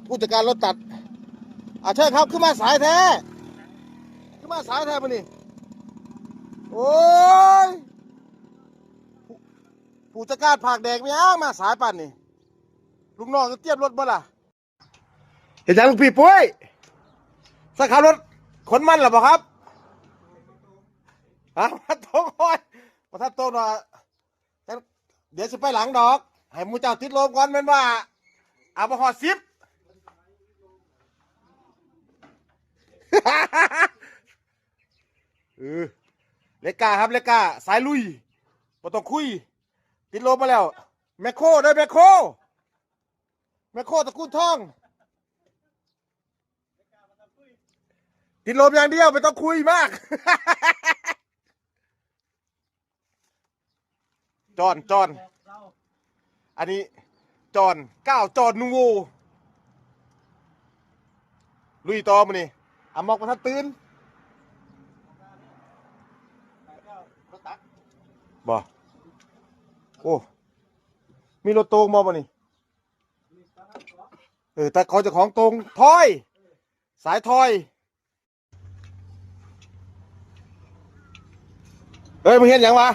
ผู้จัดการรถตัดใช่ครับขึ้นมาสายแท้ขึ้นมาสายแท้ปะนี่โอ้ยผู้จัดการผากแดงไม่ยังมาสายปั่นนี่ลูกน้องจะเตรียมรถบ่ล่ะเห็นยังลูกพี่ปุ้ยสักขับรถขนมันหรือเปล่าครับมาโต้คอยมาทัดโต้หน่อยเดี๋ยวจะไปหลังดอกให้มูเจ้าติดลมก่อนเป็นว่าเอาไปหอ10เลกาครับเลกาสายลุยบ่ต้องคุยติดลมมาแล้วแมคโครด้วยแมคโครตะกุนทองติดลมอย่างเดียวไม่ต้องคุยมากจอนอันนี้จอน9จอนนูโวลุยต่อมานี่มอกประทัดตื่นบ่โอ้มีรถตรงมาบ่นี่แต่เขาจะของตรงทอยสายทอยมึงเห็นยังวะ